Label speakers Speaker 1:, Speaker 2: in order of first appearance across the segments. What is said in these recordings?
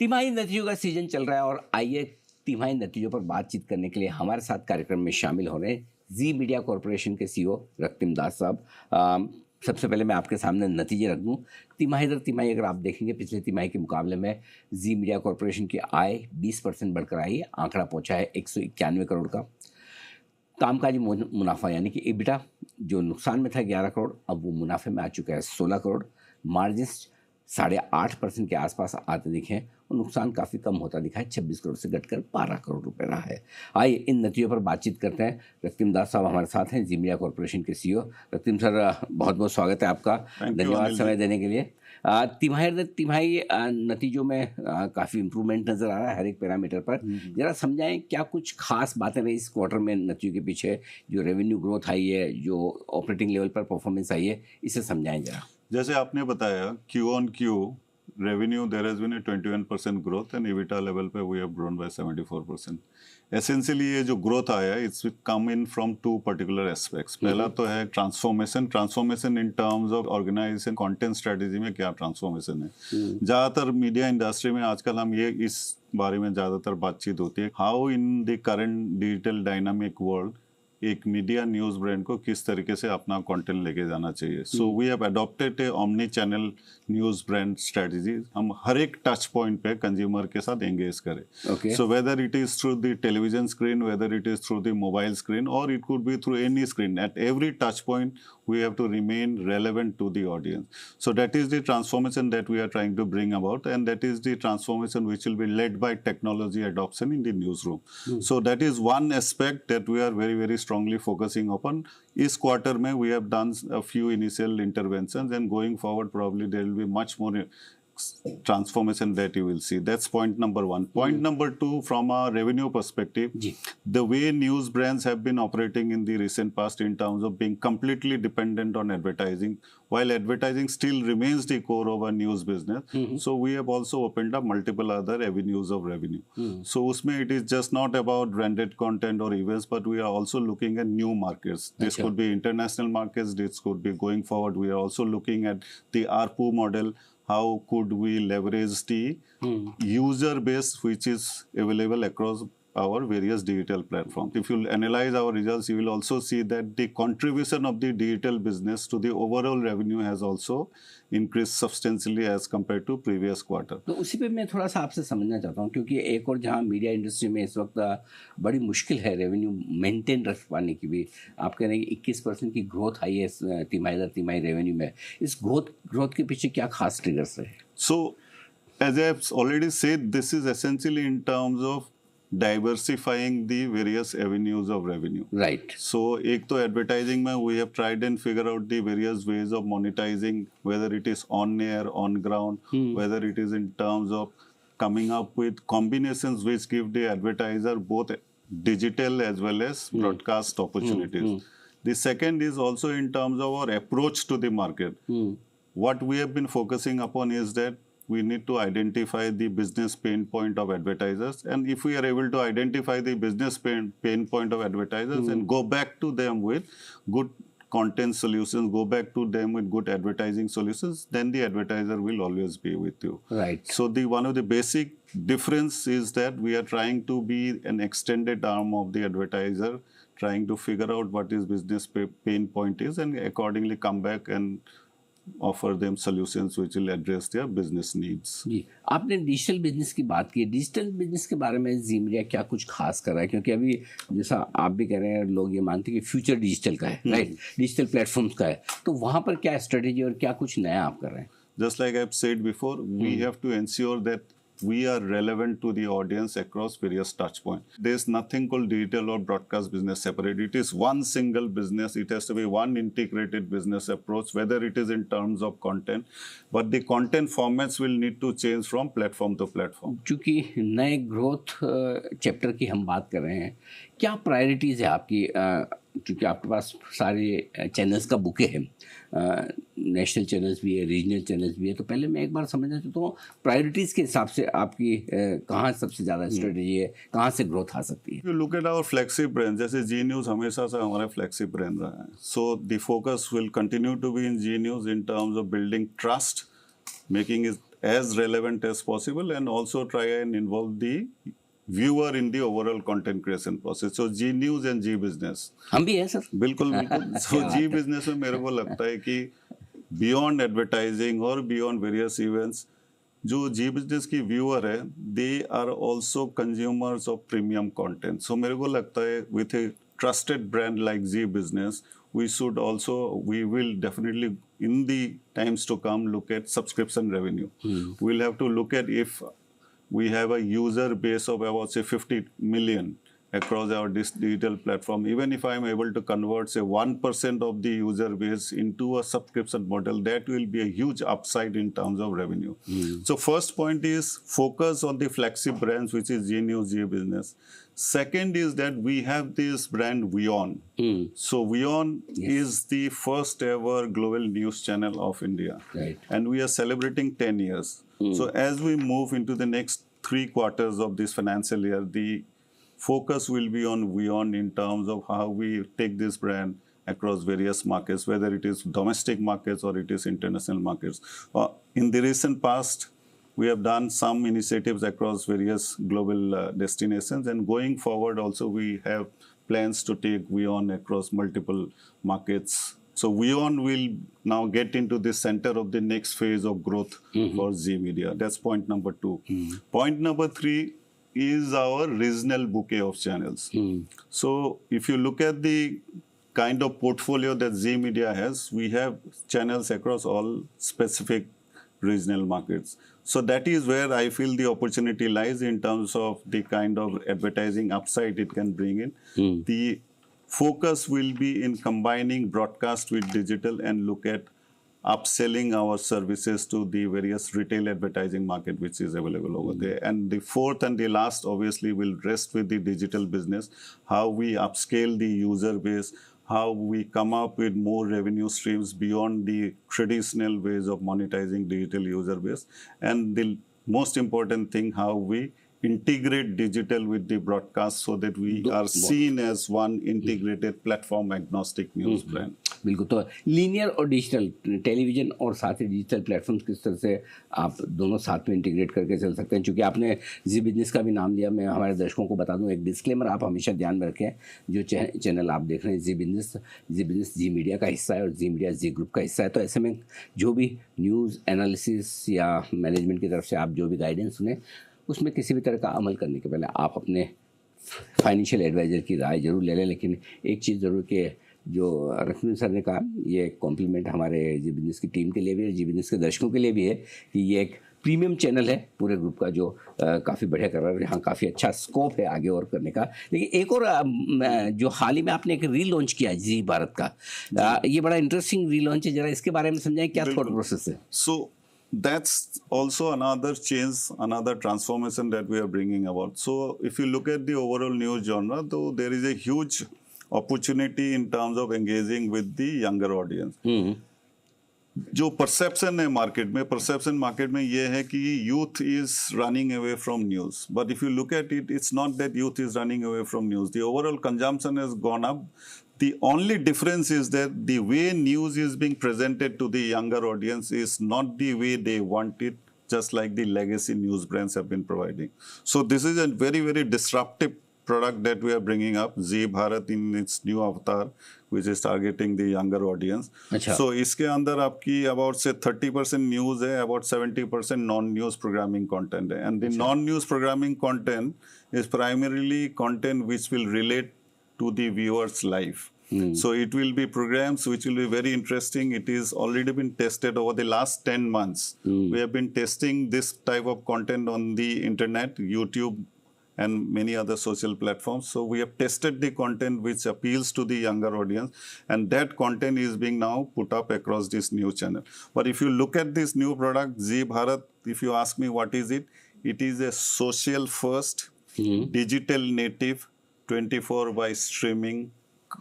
Speaker 1: तिमाही नतीजों का सीजन चल रहा है और आइए तिमाही नतीजों पर बातचीत करने के लिए हमारे साथ कार्यक्रम में शामिल हो रहे हैं जी मीडिया कॉरपोरेशन के सीईओ रক্তিम दास साहब। सबसे पहले मैं आपके सामने नतीजे रख दूं। तिमाही दर तिमाही अगर आप देखेंगे पिछले तिमाही के मुकाबले में जी मीडिया कॉरपोरेशन की आय 20% बढ़कर आई है। आंकड़ा पहुंचा है 191 करोड़ का। कामकाजी मुनाफा यानी कि EBITDA जो नुकसान में था 11 करोड़, अब वो मुनाफे में आ चुका है 16 करोड़। मार्जिन्स 8.5% के आसपास आते दिखे और नुकसान काफ़ी कम होता दिखा है, 26 करोड़ से घटकर 12 करोड़ रुपए रहा है। आइए इन नतीजों पर बातचीत करते हैं। रক্তিम दास साहब हमारे साथ हैं, जी मीडिया कॉरपोरेशन के सीईओ। रক্তিम सर, बहुत बहुत स्वागत है आपका, धन्यवाद समय देने के लिए। तिमाही नतीजों में काफ़ी इम्प्रूवमेंट नज़र आ रहा है हर एक पैरामीटर पर। जरा समझाएं क्या कुछ खास बातें रही इस क्वार्टर में नतीजों के पीछे, जो रेवेन्यू ग्रोथ आई है, जो ऑपरेटिंग लेवल पर परफॉर्मेंस आई है, इसे समझाएं जरा।
Speaker 2: जैसे आपने बताया Q-on-Q revenue there has been 21% growth and EBITDA level पे we have grown by 74%। Essentially ये जो ग्रोथ आया it's come in from two particular aspects. पहला तो है transformation in terms of organisation content strategy में क्या ट्रांसफॉर्मेशन है। ज़्यादातर मीडिया इंडस्ट्री में आजकल हम ये इस बारे में ज़्यादातर बातचीत होती है, how in the current digital dynamic world एक मीडिया न्यूज ब्रांड को किस तरीके से अपना कंटेंट लेके जाना चाहिए। So we have adopted a omni channel news brand strategy. हम हर एक टच पॉइंट पे कंज्यूमर के साथ एंगेज करें। So whether it is through the television screen, whether it is through the mobile screen, or it could be through any screen, at every touch point we have to remain relevant to the audience. So that is the transformation that we are trying to bring about, and that is the transformation which will be led by technology adoption in the newsroom. So that is one aspect that we are very, very strongly focusing upon. This quarter mein we have done a few initial interventions, and going forward probably there will be much more transformation that you will see. That's point number one. Point number two, from a revenue perspective, the way news brands have been operating in the recent past in terms of being completely dependent on advertising, while advertising still remains the core of our news business. So we have also opened up multiple other avenues of revenue. So usme it is just not about branded content or events, but we are also looking at new markets. This could be international markets. This could be, going forward, we are also looking at the ARPU model. How could we leverage the user base which is available across our various digital platforms? If you analyze our results, you will also see that the contribution of the digital business to the overall revenue has also increased substantially as compared to previous quarter.
Speaker 1: तो उसी पे मैं थोड़ा सा आपसे समझना चाहता हूँ, क्योंकि एक और जहाँ मीडिया इंडस्ट्री में इस वक्त बड़ी मुश्किल है रेवेन्यू मेंटेन रख पाने की भी। आप कह रहे हैं कि 21% की ग्रोथ आई है तिमाही रेवेन्यू में। इस ग्रोथ के पीछे क्या खास ट्रिगर्स है?
Speaker 2: So as I have already said, this is essentially in terms of diversifying the various avenues of revenue.
Speaker 1: Right.
Speaker 2: So एक तो advertising में we have tried and figure out the various ways of monetizing, whether it is on air, on ground, whether it is in terms of coming up with combinations which give the advertiser both digital as well as broadcast opportunities. The second is also in terms of our approach to the market. What we have been focusing upon is that we need to identify the business pain point of advertisers, and if we are able to identify the business pain point of advertisers and go back to them with good content solutions, go back to them with good advertising solutions, then the advertiser will always be with you.
Speaker 1: Right.
Speaker 2: So one of the basic difference is that we are trying to be an extended arm of the advertiser, trying to figure out what his business pain point is, and accordingly come back and offer them solutions which will address their business needs.
Speaker 1: जी, आपने digital business की बात की। Digital business के बारे में जी media क्या कुछ खास कर रहा है? क्योंकि अभी जैसा आप भी कह रहे हैं, लोग ये मानते हैं कि फ्यूचर डिजिटल का है, राइट, डिजिटल प्लेटफॉर्म्स का है। तो वहाँ पर क्या स्ट्रेटेजी और क्या कुछ नया आप कर रहे हैं?
Speaker 2: Just like I've said before, we have to ensure that we are relevant to the audience across various touch points. There's nothing called digital or broadcast business separate. It is one single business. It has to be one integrated business approach, whether it is in terms of content, but the content formats will need to change from platform to platform.
Speaker 1: चूँकि नए growth chapter की हम बात कर रहे हैं, क्या priorities है आपकी? क्योंकि आपके पास सारे चैनल्स का बुके है, नेशनल चैनल्स भी है, रीजनल चैनल्स भी है। तो पहले मैं एक बार समझना चाहता हूँ प्रायोरिटीज़ के हिसाब से आपकी कहाँ सबसे ज़्यादा स्ट्रेटजी है, कहाँ से ग्रोथ आ सकती है?
Speaker 2: You look at our flagship brand, जैसे जी न्यूज़ हमेशा से हमारा फ्लैगशिप ब्रांड रहा है। So the focus will continue to be in Zee News in terms of building trust, making it as relevant as possible and also try and involve the viewer in the overall content creation process. So G News and G Business.
Speaker 1: हम भी हैं sir.
Speaker 2: बिल्कुल बिल्कुल. So G Business में मेरे को लगता है कि beyond advertising or beyond various events, जो जी बिजनेस की व्यूअर है, they are also consumers of premium content. So मेरे को लगता है with a trusted brand like Zee Business, we should also, we will definitely in the times to come look at subscription revenue. We'll have to look at if we have a user base of about say 50 million across our digital platform. Even if I am able to convert say 1% of the user base into a subscription model, that will be a huge upside in terms of revenue. So first point is focus on the flagship brands, which is G News, G Business. Second is that we have this brand WION. So WION is the first ever global news channel of India.
Speaker 1: Right.
Speaker 2: And we are celebrating 10 years. So as we move into the next 3 quarters of this financial year, the focus will be on WION in terms of how we take this brand across various markets, whether it is domestic markets or it is international markets. In the recent past, we have done some initiatives across various global destinations, and going forward also we have plans to take WION across multiple markets. So WION will now get into the center of the next phase of growth for Zee Media. That's point number 2. Point number 3 is our regional bouquet of channels. So if you look at the kind of portfolio that Zee Media has, we have channels across all specific regional markets. So that is where I feel the opportunity lies in terms of the kind of advertising upside it can bring in. The focus will be in combining broadcast with digital and look at upselling our services to the various retail advertising market which is available over there. And the fourth and the last obviously will rest with the digital business, how we upscale the user base, how we come up with more revenue streams beyond the traditional ways of monetizing digital user base. And the most important thing, how we integrate digital with the broadcast so that we are seen as one integrated platform agnostic news brand.
Speaker 1: बिल्कुल. तो linear और digital, television और साथ ही digital platforms किस तरह से आप दोनों साथ में इंटीग्रेट करके चल सकते हैं. चूँकि आपने जी बिजनेस का भी नाम लिया, मैं हमारे दर्शकों को बता दूं, एक डिस्क्लेमर आप हमेशा ध्यान में रखें. जो चैनल आप देख रहे हैं जी बिजनेस जी मीडिया का हिस्सा है और जी मीडिया जी ग्रुप का हिस्सा है. तो ऐसे में जो भी न्यूज़ एनालिसिस या मैनेजमेंट की तरफ से आप जो भी गाइडेंस सुने, उसमें किसी भी तरह का अमल करने के पहले आप अपने फाइनेंशियल एडवाइज़र की राय जरूर ले लें. लेकिन एक चीज़ ज़रूर कि जो रश्मि सर ने कहा, ये कॉम्प्लीमेंट हमारे जी बिजनेस की टीम के लिए भी है, जी बिजनेस के दर्शकों के लिए भी है कि ये एक प्रीमियम चैनल है पूरे ग्रुप का, जो काफ़ी बढ़िया कर रहा है. यहाँ काफ़ी अच्छा स्कोप है आगे और करने का. लेकिन एक और जो हाल ही में आपने एक री लॉन्च किया है जी भारत का, ये बड़ा इंटरेस्टिंग री लॉन्च है. जरा इसके बारे में समझाएं, क्या थॉट प्रोसेस है.
Speaker 2: So that's also another change, another transformation that we are bringing about. So if you look at the overall news genre, though there is a huge opportunity in terms of engaging with the younger audience. जो perception है market में ये है कि youth is running away from news. But if you look at it, it's not that youth is running away from news. The overall consumption has gone up. The only difference is that the way news is being presented to the younger audience is not the way they want it, just like the legacy news brands have been providing. So this is a very, very disruptive product that we are bringing up, Zee Bharat in its new avatar, which is targeting the younger audience. So इसके अंदर आपकी about say 30% news है, about 70% non-news programming content है. And the non-news programming content is primarily content which will relate to the viewer's life. So it will be programs which will be very interesting. It is already been tested over the last 10 months. We have been testing this type of content on the internet, YouTube, and many other social platforms. So we have tested the content which appeals to the younger audience, and that content is being now put up across this new channel. But if you look at this new product, Zee Bharat, if you ask me what is it, it is a social first, digital native, 24 by streaming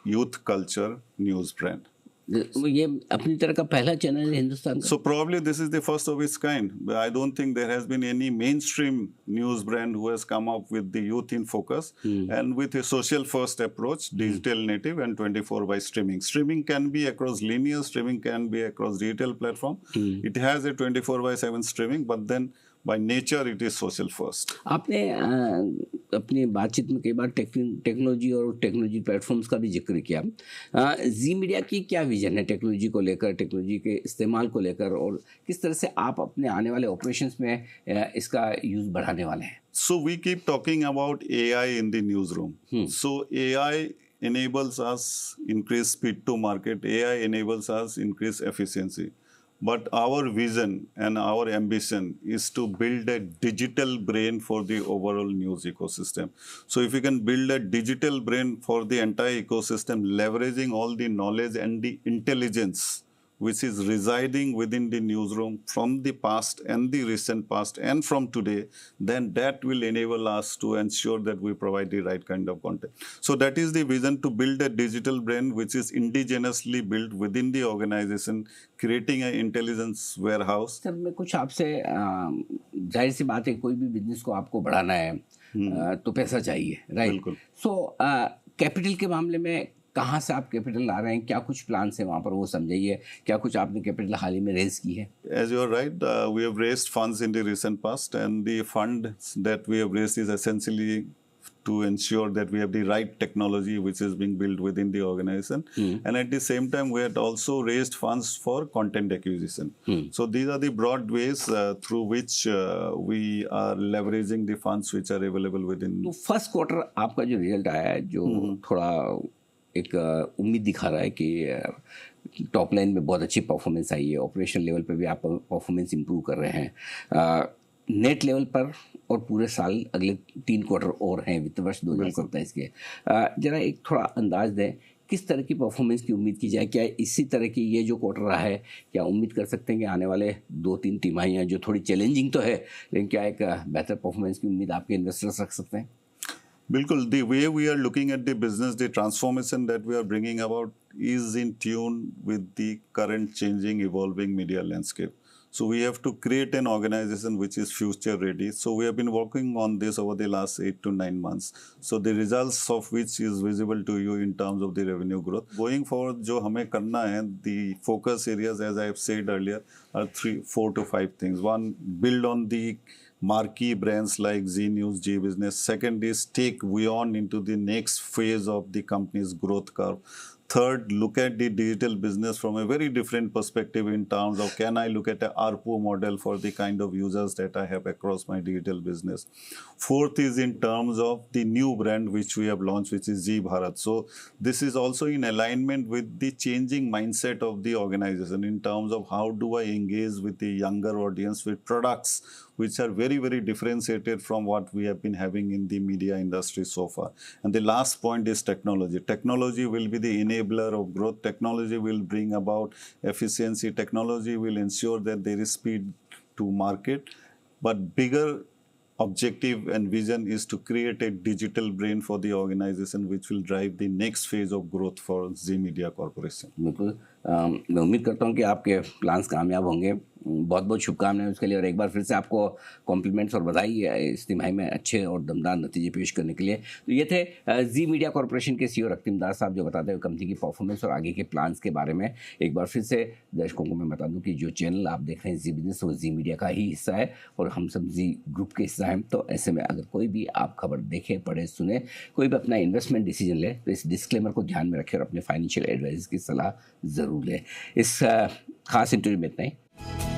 Speaker 2: youth culture news brand.
Speaker 1: ये अपनी तरह का पहला channel है हिंदुस्तान का।
Speaker 2: So probably this is the first of its kind. I don't think there has been any mainstream news brand who has come up with the youth in focus and with a social first approach, digital native and 24 by streaming. Streaming can be across linear, streaming can be across digital platform. It has a 24 by 7 streaming, but then by nature it is social first.
Speaker 1: आपने अपनी बातचीत में कई बार technology और technology platforms का भी जिक्र किया। जी मीडिया की क्या विजन है टेक्नोलॉजी को लेकर, टेक्नोलॉजी के इस्तेमाल को लेकर, और किस तरह से आप अपने आने वाले ऑपरेशंस में इसका यूज़ बढ़ाने वाले हैं?
Speaker 2: So we keep talking about AI in the newsroom. So AI enables us increase speed to market. AI enables us increase efficiency. But our vision and our ambition is to build a digital brain for the overall news ecosystem. So if we can build a digital brain for the entire ecosystem, leveraging all the knowledge and the intelligence which is residing within the newsroom from the past and the recent past and from today, then that will enable us to ensure that we provide the right kind of content. So that is the vision, to build a digital brain which is indigenously built within the organization, creating an intelligence warehouse.
Speaker 1: Sir मैं कुछ आपसे, जाहिर सी बात है कोई भी business को आपको बढ़ाना है तो पैसा चाहिए, राइट?
Speaker 2: बिल्कुल।
Speaker 1: सो कैपिटल के मामले में कहाँ से आप कैपिटल ला रहे हैं, क्या कुछ प्लान है वहाँ पर, वो समझाइए। क्या कुछ आपने कैपिटल हाल ही में रेज की है?
Speaker 2: As you are right, we have raised funds in the recent past, and the fund that we have raised is essentially to ensure that we have the right technology which is being built within the organization. And at the same time, we had also raised funds for content acquisition. So these are the broad ways through which we are leveraging the funds which are available within.
Speaker 1: तो first quarter आपका जो result आया है, जो थोड़ा एक उम्मीद दिखा रहा है कि टॉप लाइन में बहुत अच्छी परफॉर्मेंस आई है, ऑपरेशन लेवल पे भी आप परफॉर्मेंस इंप्रूव कर रहे हैं, नेट लेवल पर, और पूरे साल अगले 3 क्वार्टर और हैं वित्त वर्ष 2027 के। जरा एक थोड़ा अंदाज दें किस तरह की परफॉर्मेंस की उम्मीद की जाए? क्या इसी तरह की ये जो क्वार्टर रहा है, क्या उम्मीद कर सकते हैं कि आने वाले 2-3 तिमाहियाँ जो थोड़ी चैलेंजिंग तो है, लेकिन क्या एक बेहतर परफॉर्मेंस की उम्मीद आपके इन्वेस्टर्स रख सकते हैं?
Speaker 2: Bilkul, the way we are looking at the business, the transformation that we are bringing about is in tune with the current changing, evolving media landscape. So we have to create an organization which is future ready. So we have been working on this over the last 8 to 9 months. So the results of which is visible to you in terms of the revenue growth. Going forward, जो हमें करना है, the focus areas, as I have said earlier, are 4 to 5 things. One, build on the marquee brands like Zee News, Zee Business. Second is take WION into the next phase of the company's growth curve. Third, look at the digital business from a very different perspective in terms of, can I look at a ARPU model for the kind of users that I have across my digital business. Fourth is in terms of the new brand which we have launched, which is Zee Bharat. So this is also in alignment with the changing mindset of the organization in terms of how do I engage with the younger audience with products which are very, very differentiated from what we have been having in the media industry so far. And the last point is technology. Technology will be the enabler of growth. Technology will bring about efficiency. Technology will ensure that there is speed to market. But bigger objective and vision is to create a digital brain for the organization which will drive the next phase of growth for Zee Media Corporation.
Speaker 1: बिल्कुल, मैं उम्मीद करता हूँ कि आपके plans कामयाब होंगे। बहुत बहुत शुभकामनाएं उसके लिए, और एक बार फिर से आपको कॉम्प्लीमेंट्स और बधाई इस तिमाही में अच्छे और दमदार नतीजे पेश करने के लिए। तो ये थे जी मीडिया कॉरपोरेशन के सीईओ रक्तिम दास साहब, जो बताते हुए कंपनी की परफॉर्मेंस और आगे के प्लान्स के बारे में। एक बार फिर से दर्शकों को मैं बता दूं कि जो चैनल आप देख रहे हैं जी बिजनेस, वो जी मीडिया का ही हिस्सा है और हम सब जी ग्रुप के हिस्सा हैं। तो ऐसे में अगर कोई भी आप खबर देखें, पढ़े, सुने, कोई भी अपना इन्वेस्टमेंट डिसीजन ले, तो इस डिस्क्लेमर को ध्यान में रखें और अपने फाइनेंशियल एडवाइजर की सलाह ज़रूर लें। इस खास इंटरव्यू में इतना ही।